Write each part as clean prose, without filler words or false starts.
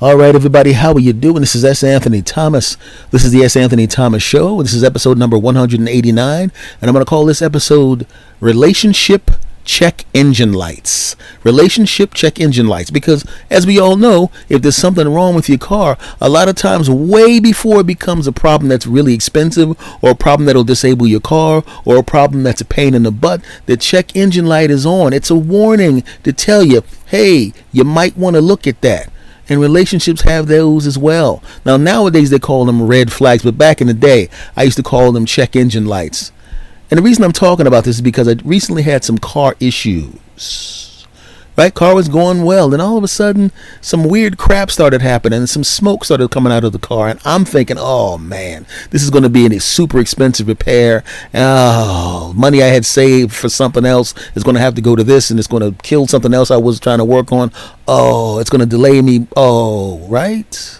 All right, everybody, how are you doing? This is S. Anthony Thomas. This is the S. Anthony Thomas Show. This is episode number 189, and I'm going to call this episode Relationship Check Engine Lights. Relationship Check Engine Lights, because as we all know, if there's something wrong with your car, a lot of times way before it becomes a problem that's really expensive, or a problem that'll disable your car, or a problem that's a pain in the butt, the check engine light is on. It's a warning to tell you, hey, you might want to look at that. And relationships have those as well. Now, nowadays they call them red flags, but back in the day, I used to call them check engine lights. And the reason I'm talking about this is because I recently had some car issues. Right? Car was going well, and all of a sudden, some weird crap started happening, and some smoke started coming out of the car. And I'm thinking, oh man, this is going to be a super expensive repair. Oh, money I had saved for something else is going to have to go to this, and it's going to kill something else I was trying to work on. Oh, it's going to delay me. Oh, right.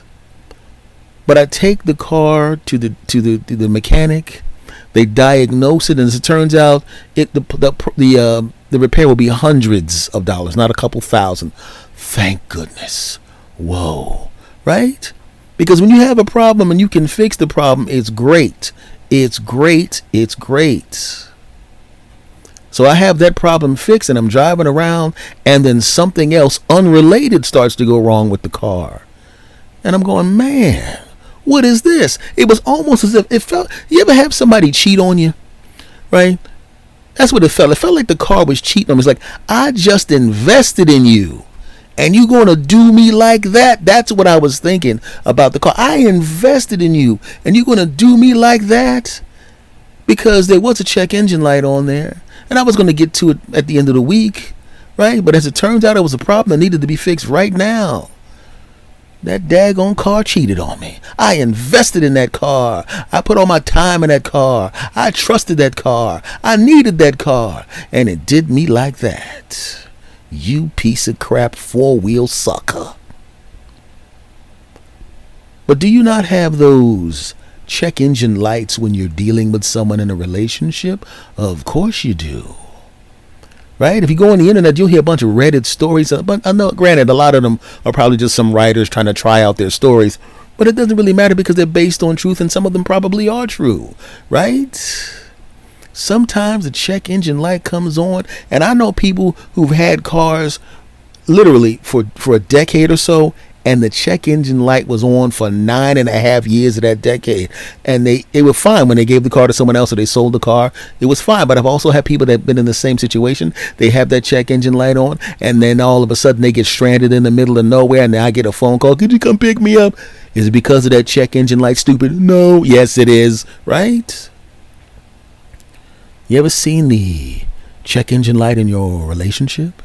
But I take the car to the mechanic. They diagnose it, and as it turns out, the repair will be hundreds of dollars, not a couple thousand. Thank goodness. Whoa. Right? Because when you have a problem and you can fix the problem, it's great. It's great. It's great. So I have that problem fixed, and I'm driving around, and then something else unrelated starts to go wrong with the car. And I'm going, man, what is this? It was almost as if it felt. You ever have somebody cheat on you? Right? That's what it felt. It felt like the car was cheating on me. It's like, I just invested in you, and you going to do me like that? That's what I was thinking about the car. I invested in you, and you going to do me like that? Because there was a check engine light on there, and I was going to get to it at the end of the week, right? But as it turns out, it was a problem that needed to be fixed right now. That daggone car cheated on me. I invested in that car. I put all my time in that car. I trusted that car. I needed that car. And it did me like that. You piece of crap four-wheel sucker. But do you not have those check engine lights when you're dealing with someone in a relationship? Of course you do. Right? If you go on the internet, you'll hear a bunch of Reddit stories. But I know, granted, a lot of them are probably just some writers trying to try out their stories. But it doesn't really matter because they're based on truth, and some of them probably are true. Right? Sometimes the check engine light comes on, and I know people who've had cars literally for a decade or so, and the check engine light was on for 9.5 years of that decade. And they were fine when they gave the car to someone else or they sold the car. It was fine. But I've also had people that have been in the same situation. They have that check engine light on, and then all of a sudden they get stranded in the middle of nowhere, and then I get a phone call. Could you come pick me up? Is it because of that check engine light, stupid? No. Yes, it is. Right? You ever seen the check engine light in your relationship?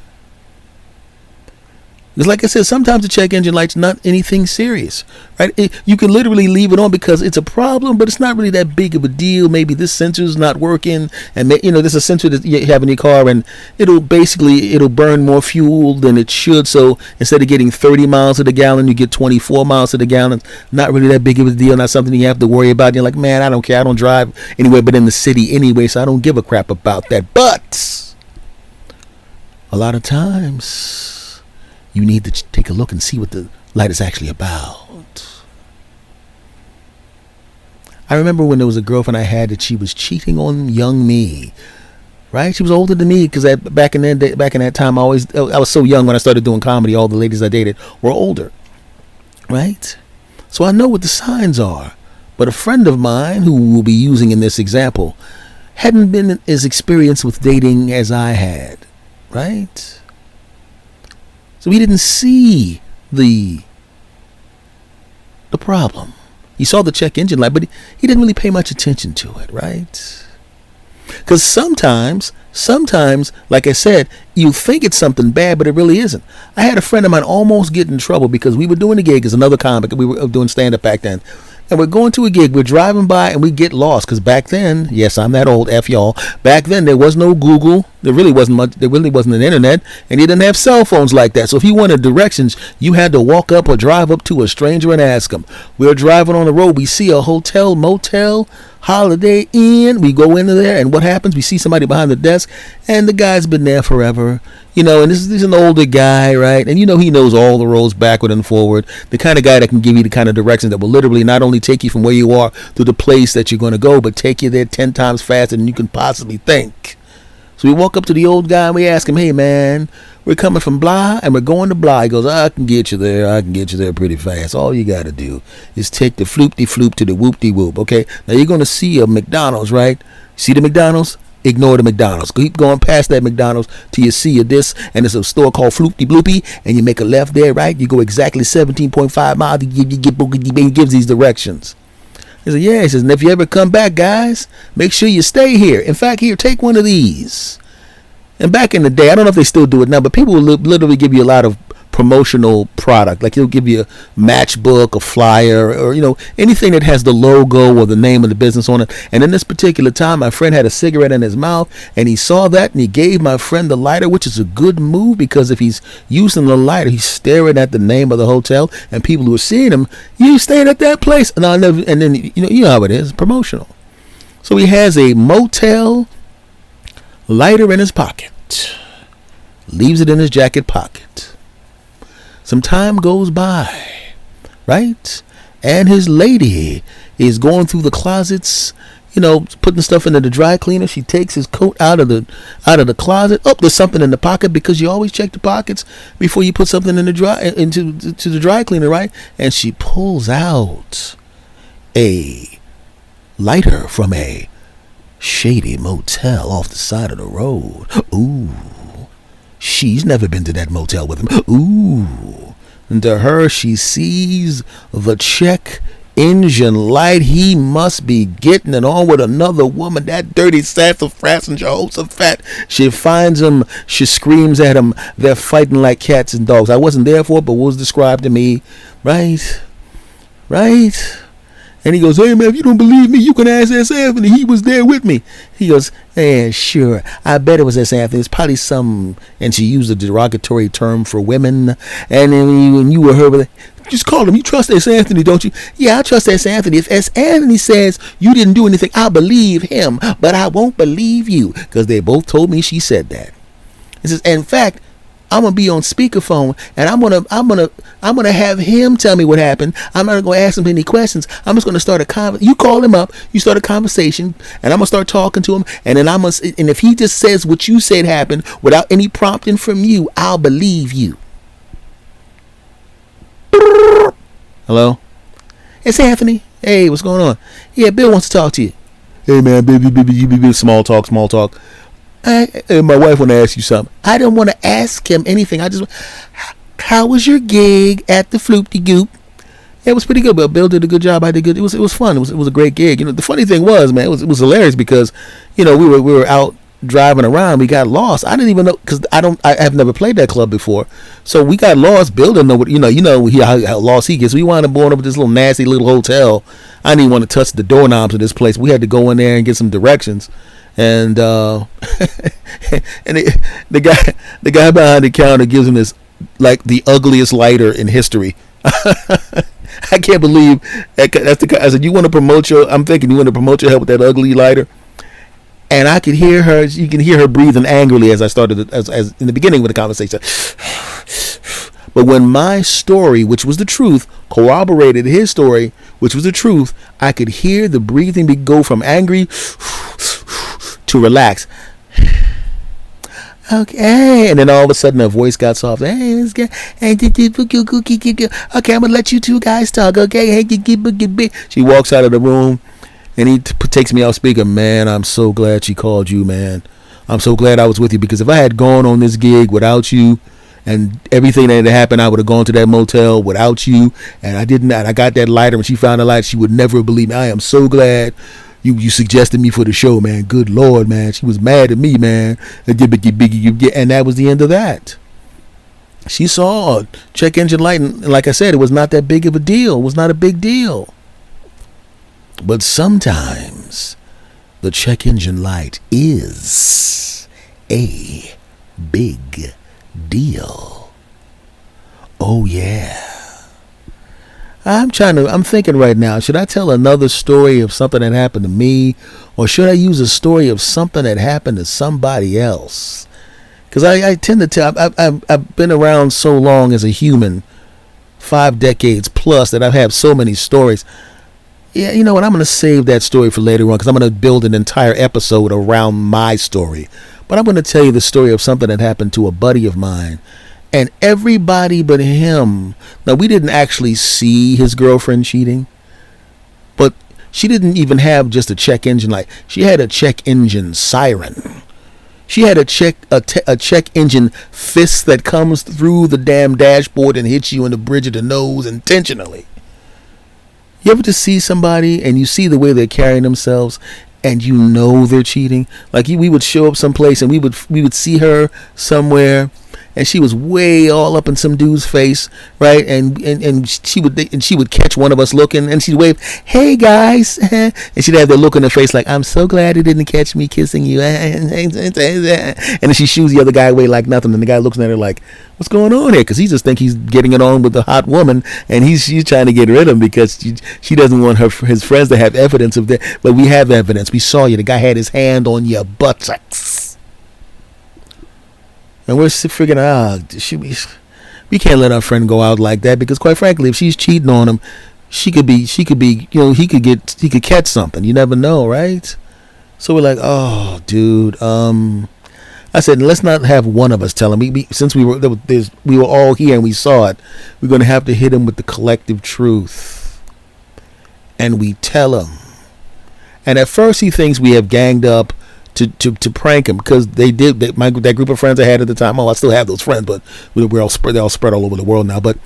Because like I said, sometimes the check engine light's not anything serious, right? You can literally leave it on because it's a problem, but it's not really that big of a deal. Maybe this sensor's not working, and there's a sensor that you have in your car, and it'll burn more fuel than it should. So instead of getting 30 miles to the gallon, you get 24 miles to the gallon. Not really that big of a deal. Not something you have to worry about. You're like, man, I don't care. I don't drive anywhere but in the city anyway, so I don't give a crap about that. But a lot of times, you need to take a look and see what the light is actually about. I remember when there was a girlfriend I had that she was cheating on young me. Right? She was older than me because back in that time, I was so young when I started doing comedy. All the ladies I dated were older. Right? So I know what the signs are. But a friend of mine, who we'll be using in this example, hadn't been as experienced with dating as I had. Right? So he didn't see the problem. He saw the check engine light, but he didn't really pay much attention to it, right? Because sometimes, like I said, you think it's something bad, but it really isn't. I had a friend of mine almost get in trouble because we were doing a gig as another comic. We were doing stand-up back then. And we're going to a gig. We're driving by and we get lost. Because back then, yes, I'm that old, F y'all. Back then, there was no Google. There really wasn't much. There really wasn't an internet, and you didn't have cell phones like that. So if you wanted directions, you had to walk up or drive up to a stranger and ask them. We're driving on the road. We see a hotel, motel, Holiday Inn. We go into there, and what happens? We see somebody behind the desk, and the guy's been there forever. And this is an older guy, right? And he knows all the roads backward and forward. The kind of guy that can give you the kind of directions that will literally not only take you from where you are to the place that you're going to go, but take you there 10 times faster than you can possibly think. So we walk up to the old guy and we ask him, hey man, we're coming from blah and we're going to blah. He goes, I can get you there pretty fast. All you got to do is take the floop-de-floop to the whoop-de-whoop, okay? Now you're going to see a McDonald's, right? See the McDonald's? Ignore the McDonald's. Keep going past that McDonald's till you see this, and there's a store called Floopty Bloopy, and you make a left there, right? You go exactly 17.5 miles. He gives these directions. He said, yeah. He says, and if you ever come back, guys, make sure you stay here. In fact, here, take one of these. And back in the day, I don't know if they still do it now, but people will literally give you a lot of promotional product. Like he'll give you a matchbook, a flyer, or anything that has the logo or the name of the business on it. And in this particular time, my friend had a cigarette in his mouth, and he saw that, and he gave my friend the lighter, which is a good move, because if he's using the lighter, he's staring at the name of the hotel, and people who are seeing him, you staying at that place, and then you know how it is, promotional. So he has a motel lighter in his pocket, leaves it in his jacket pocket. Some time goes by, right? And his lady is going through the closets, putting stuff into the dry cleaner. She takes his coat out of the closet. Oh, there's something in the pocket, because you always check the pockets before you put something in into the dry cleaner, right? And she pulls out a lighter from a shady motel off the side of the road. Ooh. She's never been to that motel with him. Ooh. And to her, she sees the check engine light. He must be getting it on with another woman. That dirty sassafras Jehoshaphat. She finds him. She screams at him. They're fighting like cats and dogs. I wasn't there for it, but what was described to me. Right? And he goes, hey man, if you don't believe me, you can ask S. Anthony. He was there with me. He goes, yeah, sure. I bet it was S. Anthony. It's probably some, and she used a derogatory term for women. And then when you were her with it, just call him. You trust S. Anthony, don't you? Yeah, I trust S. Anthony. If S. Anthony says you didn't do anything, I'll believe him, but I won't believe you, because they both told me she said that. He says, in fact, I'm gonna be on speakerphone, and I'm gonna have him tell me what happened. I'm not gonna ask him any questions. I'm just gonna start a conversation. You call him up, you start a conversation, and I'm gonna start talking to him. And then and if he just says what you said happened without any prompting from you, I'll believe you. Hello, it's Anthony. Hey, what's going on? Yeah, Bill wants to talk to you. Hey man, baby, small talk. My wife want to ask you something. I don't want to ask him anything. How was your gig at the Floop-de-Goop? Yeah, it was pretty good, but Bill did a good job. I did good. It was fun. It was a great gig. The funny thing was, man, it was hilarious, because we were out driving around. We got lost. I didn't even know, because I have never played that club before. So we got lost. Bill didn't know what how lost he gets. We wound up going over this little nasty little hotel. I didn't even want to touch the doorknobs of this place. We had to go in there and get some directions. And and the guy behind the counter gives him this, like, the ugliest lighter in history. I can't believe that's the. I said, you want to promote your? I'm thinking you want to promote your help with that ugly lighter. And I could hear her. You can hear her breathing angrily as I started as in the beginning of the conversation. But when my story, which was the truth, corroborated his story, which was the truth, I could hear the breathing go from angry to relax. Okay, and then all of a sudden her voice got soft. Hey, let's get. Okay, I'm gonna let you two guys talk. Okay, hey, she walks out of the room, and he takes me off speaker. Man, I'm so glad she called you, man. I'm so glad I was with you, because if I had gone on this gig without you, and everything that had happened, I would have gone to that motel without you, and I didn't. And I got that lighter, and she found the light. She would never believe me. I am so glad you suggested me for the show, man. Good Lord, man. She was mad at me, man. And that was the end of that. She saw a check engine light, and like I said, it was not that big of a deal. It was not a big deal. But sometimes the check engine light is a big deal. Oh yeah. I'm thinking right now, should I tell another story of something that happened to me, or should I use a story of something that happened to somebody else? Because I tend to tell, I've been around so long as a human, 5 decades plus, that I've had so many stories. Yeah, you know what? I'm going to save that story for later on, because I'm going to build an entire episode around my story. But I'm going to tell you the story of something that happened to a buddy of mine. And everybody but him. Now, we didn't actually see his girlfriend cheating, but she didn't even have just a check engine light. She had a check engine siren. She had a check engine fist that comes through the damn dashboard and hits you in the bridge of the nose intentionally. You ever just see somebody and you see the way they're carrying themselves, and you know they're cheating? Like, we would show up someplace and we would see her somewhere, and she was way all up in some dude's face, right? And she would catch one of us looking, and she'd wave, "Hey guys," and she'd have that look on her face like, "I'm so glad it didn't catch me kissing you," and then she shoos the other guy away like nothing, and the guy looks at her like, "What's going on here?" Because he just think he's getting it on with the hot woman, and she's trying to get rid of him because she doesn't want his friends to have evidence of that. But we have evidence. We saw you. The guy had his hand on your buttocks. And we're figuring out, we can't let our friend go out like that, because quite frankly, if she's cheating on him, she could be, you know, he could catch something. You never know, right? So we're like, oh, dude. I said, let's not have one of us tell him. Since we were all here and we saw it, we're going to have to hit him with the collective truth. And we tell him. And at first he thinks we have ganged up to prank him, because that group of friends I had at the time. Oh, I still have those friends, but they're all spread all over the world now. But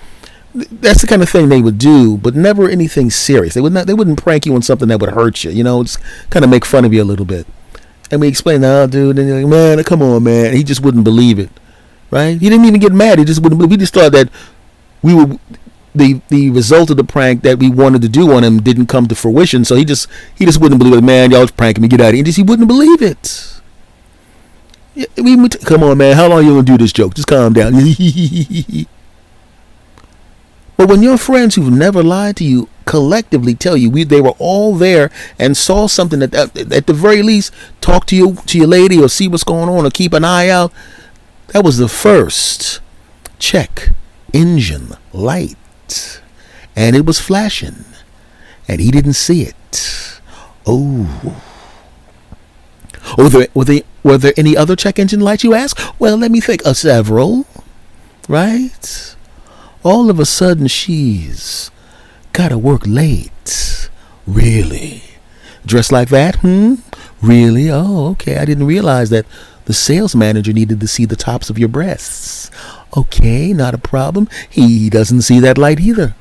that's the kind of thing they would do, but never anything serious. They wouldn't prank you on something that would hurt you. You know, just kind of make fun of you a little bit. And we explained, "No, dude," and you're like, "Man, come on, man." And he just wouldn't believe it, right? He didn't even get mad. He just wouldn't believe. We just thought that the result of the prank that we wanted to do on him didn't come to fruition, so he just wouldn't believe it. "Man, y'all was pranking me. Get out of here." He wouldn't believe it. Come on, man. How long you gonna do this joke? Just calm down. But when your friends who've never lied to you collectively tell you they were all there and saw something that at the very least talk to your lady, or see what's going on, or keep an eye out, that was the first check engine light. And it was flashing, and he didn't see it. Oh. Were there any other check engine lights, you ask? Well, let me think. Several, right? All of a sudden, she's gotta work late. Really? Dressed like that? Really? Oh, okay. I didn't realize that the sales manager needed to see the tops of your breasts. Okay, not a problem. He doesn't see that light either.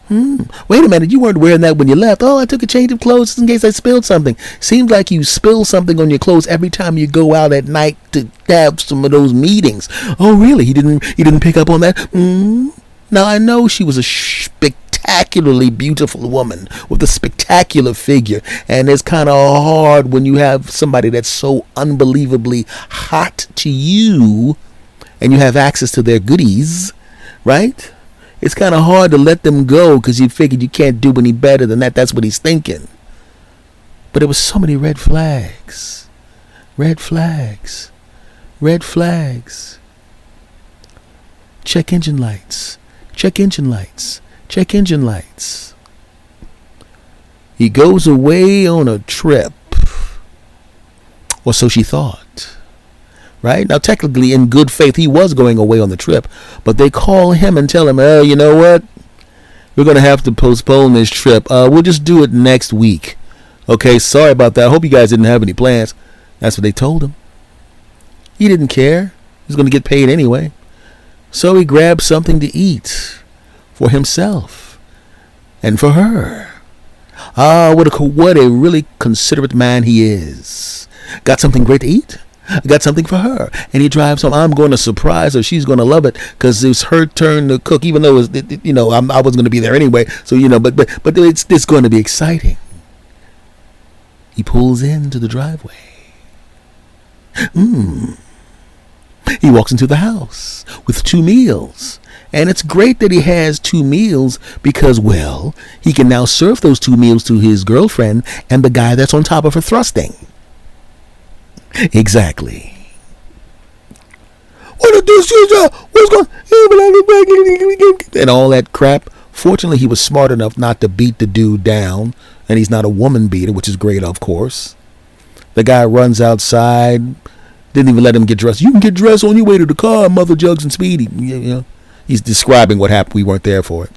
Wait a minute, you weren't wearing that when you left. Oh, I took a change of clothes in case I spilled something. Seems like you spill something on your clothes every time you go out at night to have some of those meetings. Oh, really? He didn't pick up on that? Now, I know she was a spectacularly beautiful woman with a spectacular figure, and it's kind of hard when you have somebody that's so unbelievably hot to you and you have access to their goodies, right? It's kind of hard to let them go because you figured you can't do any better than that. That's what he's thinking. But there was so many red flags. Red flags. Red flags. Check engine lights. Check engine lights. Check engine lights. He goes away on a trip. Or so she thought. Right? Now, technically, in good faith, he was going away on the trip. But they call him and tell him, "Oh, you know what? We're going to have to postpone this trip. We'll just do it next week. Okay, sorry about that. I hope you guys didn't have any plans." That's what they told him. He didn't care. He was going to get paid anyway. So he grabbed something to eat for himself and for her. What a really considerate man he is. Got something great to eat? I got something for her. And he drives home. I'm going to surprise her. She's going to love it because it's her turn to cook, even though I wasn't going to be there anyway. So, but it's going to be exciting. He pulls into the driveway. He walks into the house with 2 meals. And it's great that he has 2 meals because, well, he can now serve those 2 meals to his girlfriend and the guy that's on top of her thrusting. Exactly. What are these? What's going on? And all that crap. Fortunately, he was smart enough not to beat the dude down. And he's not a woman beater, which is great, of course. The guy runs outside. Didn't even let him get dressed. You can get dressed on your way to the car, Mother Jugs and Speedy. You know, he's describing what happened. We weren't there for it.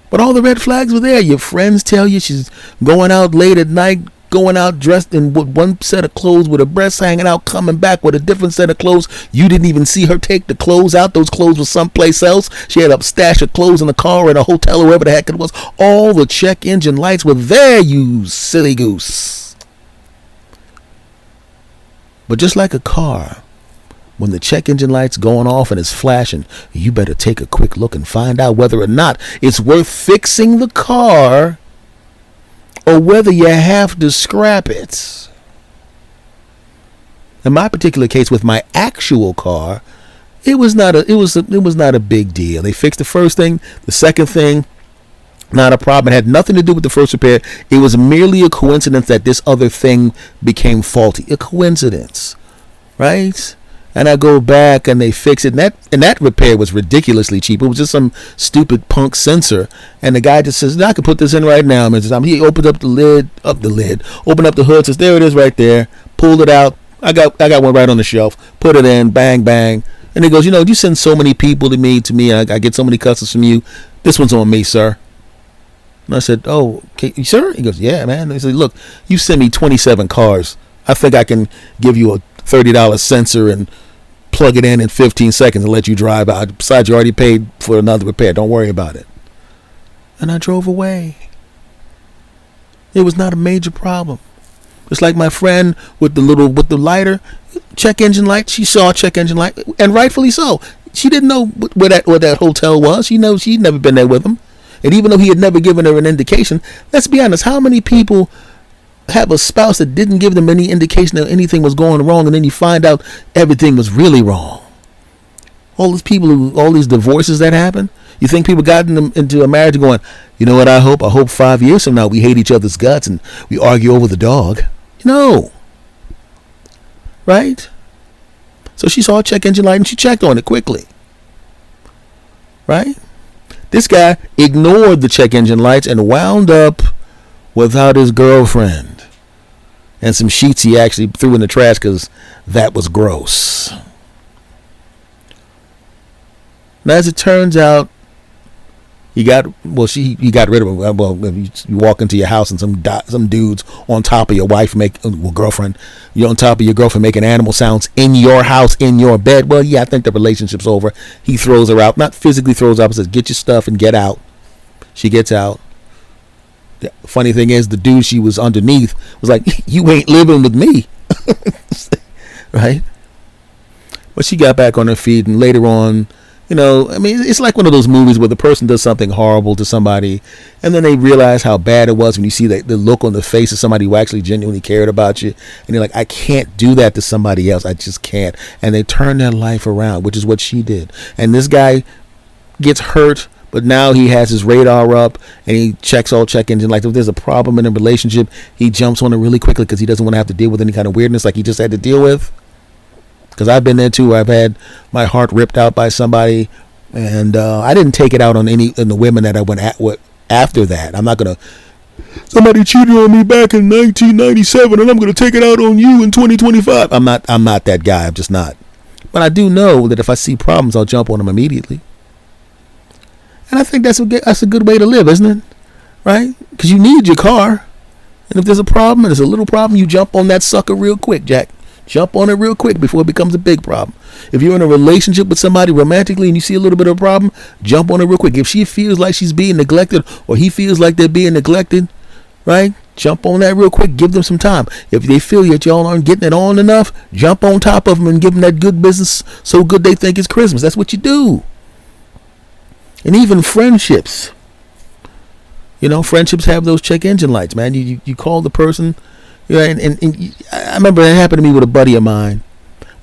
But all the red flags were there. Your friends tell you she's going out late at night, going out dressed in one set of clothes with her breasts hanging out, coming back with a different set of clothes. You didn't even see her take the clothes out. Those clothes were someplace else. She had a stash of clothes in the car or in a hotel or wherever the heck it was. All the check engine lights were there, you silly goose. But just like a car, when the check engine light's going off and it's flashing, you better take a quick look and find out whether or not it's worth fixing the car or whether you have to scrap it. In my particular case with my actual car, it was not a big deal. They fixed the first thing, the second thing, not a problem. It had nothing to do with the first repair. It was merely a coincidence that this other thing became faulty. A coincidence, right? And I go back and they fix it. And that repair was ridiculously cheap. It was just some stupid punk sensor. And the guy just says, I can put this in right now. He opened up the lid, opened up the hood, says, there it is right there. Pulled it out. I got one right on the shelf. Put it in, bang, bang. And he goes, you send so many people to me. I get so many customers from you. This one's on me, sir. And I said, oh, okay, sir? He goes, yeah, man. He said, look, you send me 27 cars. I think I can give you a $30 sensor and plug it in 15 seconds and let you drive out. Besides, you already paid for another repair. Don't worry about it. And I drove away. It was not a major problem. It's like my friend with the lighter, check engine light. She saw a check engine light, and rightfully so. She didn't know where that hotel was. She knows she'd never been there with him. And even though he had never given her an indication, let's be honest, how many people have a spouse that didn't give them any indication that anything was going wrong, and then you find out everything was really wrong? All these divorces that happen, you think people got into a marriage going, you know what I hope? I hope 5 years from now we hate each other's guts and we argue over the dog. No. Right? So she saw a check engine light and she checked on it quickly. Right? This guy ignored the check engine lights and wound up without his girlfriend and some sheets he actually threw in the trash because that was gross. Now, as it turns out, he got rid of her. Well, if you walk into your house and some dudes on top of your girlfriend, you're on top of your girlfriend making animal sounds in your house, in your bed. Well, yeah, I think the relationship's over. He throws her out, not physically throws her out, but says, get your stuff and get out. She gets out. The funny thing is, the dude she was underneath was like, you ain't living with me. Right? But she got back on her feet, and later on, it's like one of those movies where the person does something horrible to somebody, and then they realize how bad it was when you see the look on the face of somebody who actually genuinely cared about you, and you're like, I can't do that to somebody else. I just can't. And they turn their life around, which is what she did. And this guy gets hurt, but now he has his radar up, and he checks all check engine lights. If there's a problem in a relationship, he jumps on it really quickly because he doesn't want to have to deal with any kind of weirdness like he just had to deal with. Because I've been there too. I've had my heart ripped out by somebody, and I didn't take it out on the women that I went at with after that. I'm not gonna. Somebody cheated on me back in 1997, and I'm gonna take it out on you in 2025. I'm not that guy. I'm just not. But I do know that if I see problems, I'll jump on them immediately. And I think that's a good way to live, isn't it? Right? Because you need your car, and if there's a problem, and there's a little problem, you jump on that sucker real quick, Jack. Jump on it real quick before it becomes a big problem. If you're in a relationship with somebody romantically and you see a little bit of a problem, jump on it real quick. If she feels like she's being neglected or he feels like they're being neglected, right? Jump on that real quick. Give them some time. If they feel that y'all aren't getting it on enough, jump on top of them and give them that good business so good they think it's Christmas. That's what you do. And even friendships. Friendships have those check engine lights, man. You call the person. Yeah, and I remember it happened to me with a buddy of mine.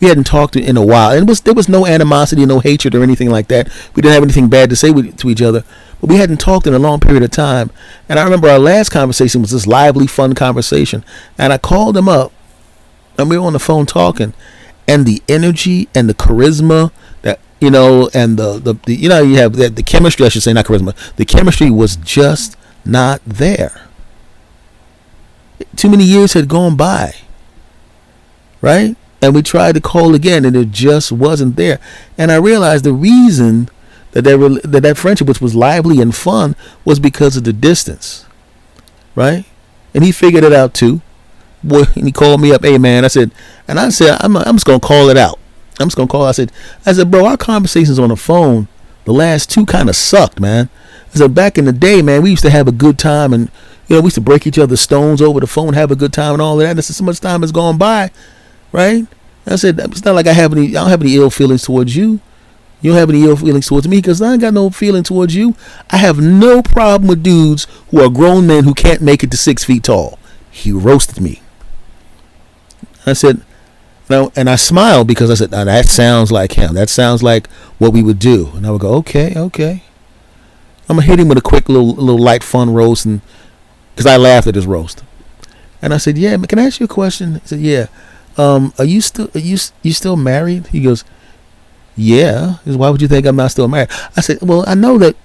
We hadn't talked in a while, and there was no animosity, no hatred, or anything like that. We didn't have anything bad to say to each other, but we hadn't talked in a long period of time. And I remember our last conversation was this lively, fun conversation. And I called him up, and we were on the phone talking, and the energy and the charisma that and the you have the chemistry. I should say, not charisma. The chemistry was just not there. Too many years had gone by, right? And we tried to call again, and it just wasn't there. And I realized the reason that friendship, which was lively and fun, was because of the distance, right? And he figured it out too. Boy, and he called me up, hey man, I said, I'm just gonna call it out. I'm just gonna call. I said, bro, our conversations on the phone, the last two kind of sucked, man. I said, back in the day, man, we used to have a good time, and we used to break each other's stones over the phone, have a good time, and all of that. And I said, so much time has gone by. Right? I said, it's not like I don't have any ill feelings towards you. You don't have any ill feelings towards me, because I ain't got no feeling towards you. I have no problem with dudes who are grown men who can't make it to 6 feet tall. He roasted me. I said, no, and I smiled because I said, now that sounds like him. That sounds like what we would do. And I would go, okay. I'm going to hit him with a quick little light fun roast, and because I laughed at his roast. And I said, yeah, can I ask you a question? He said, yeah. Are you still married? He goes, yeah. He goes, why would you think I'm not still married? I said, well, I know that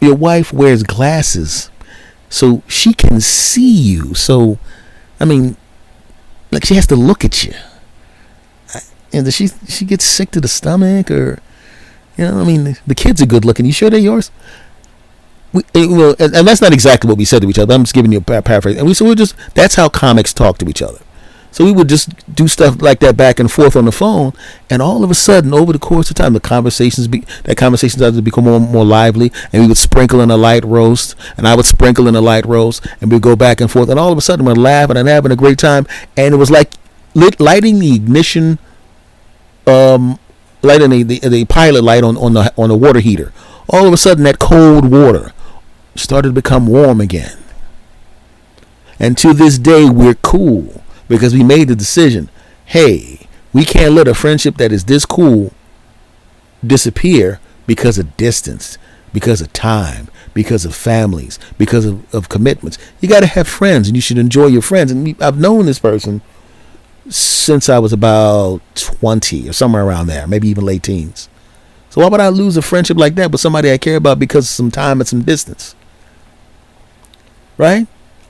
your wife wears glasses so she can see you. So, I mean, like, she has to look at you. And does she gets sick to the stomach, or, I mean, the kids are good looking. You sure they're yours? And that's not exactly what we said to each other. I'm just giving you a paraphrase. And that's how comics talk to each other. So we would just do stuff like that back and forth on the phone, and all of a sudden, over the course of time, the conversations started to become more lively, and we would sprinkle in a light roast, and I would sprinkle in a light roast, and we'd go back and forth, and all of a sudden we're laughing and having a great time, and it was like lighting the ignition, lighting the pilot light on the water heater. All of a sudden, that cold water started to become warm again, and to this day, we're cool. Because we made the decision, hey, we can't let a friendship that is this cool disappear because of distance, because of time, because of families, because of commitments. You got to have friends, and you should enjoy your friends. And I've known this person since I was about 20 or somewhere around there, maybe even late teens. So why would I lose a friendship like that with somebody I care about because of some time and some distance? Right?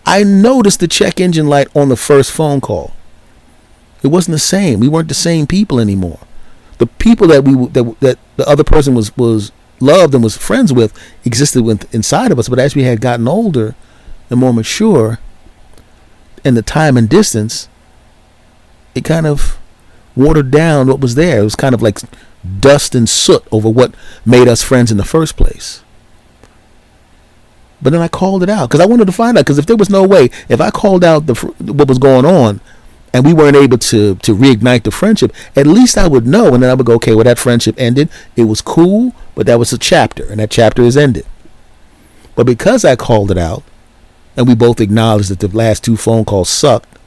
I noticed the check engine light on the first phone call. It wasn't the same. We weren't the same people anymore. The people that the other person was loved and was friends with existed inside of us, but as we had gotten older and more mature, and the time and distance, it kind of watered down what was there. It was kind of like dust and soot over what made us friends in the first place. But then I called it out because I wanted to find out. Because if there was no way, if I called out what was going on, and we weren't able to reignite the friendship, at least I would know, and then I would go, okay, well, that friendship ended. It was cool, but that was a chapter, and that chapter is ended. But because I called it out, and we both acknowledged that the last two phone calls sucked,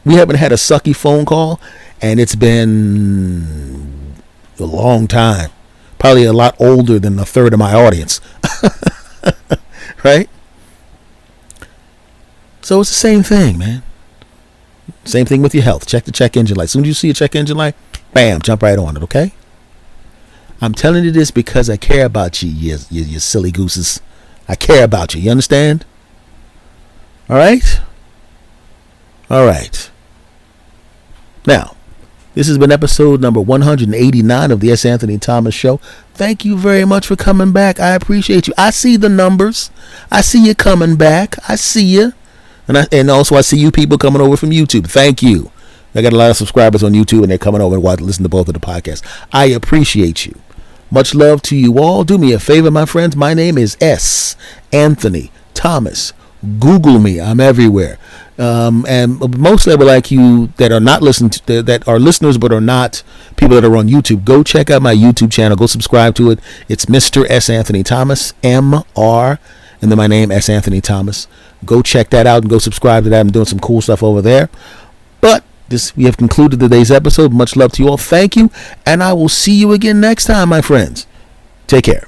we haven't had a sucky phone call, and it's been a long time. Probably a lot older than a third of my audience. Right? So it's the same thing, man. Same thing with your health. Check the check engine light. As soon as you see a check engine light, bam, jump right on it, okay? I'm telling you this because I care about you, you silly gooses. I care about you. You understand? All right? All right. Now, this has been episode number 189 of the S. Anthony Thomas Show. Thank you very much for coming back. I appreciate you. I see the numbers. I see you coming back. I see you. And also I see you people coming over from YouTube. Thank you. I got a lot of subscribers on YouTube, and they're coming over to listen to both of the podcasts. I appreciate you. Much love to you all. Do me a favor, my friends. My name is S. Anthony Thomas. Google me. I'm everywhere. And mostly I would like you that are not listening to, that are listeners but are not people that are on YouTube, go check out my YouTube channel. Go subscribe to it. It's Mr. S. Anthony Thomas, MR. and then my name, S. Anthony Thomas. Go check that out and go subscribe to that. I'm doing some cool stuff over there. But we have concluded today's episode. Much love to you all. Thank you. And I will see you again next time, my friends. Take care.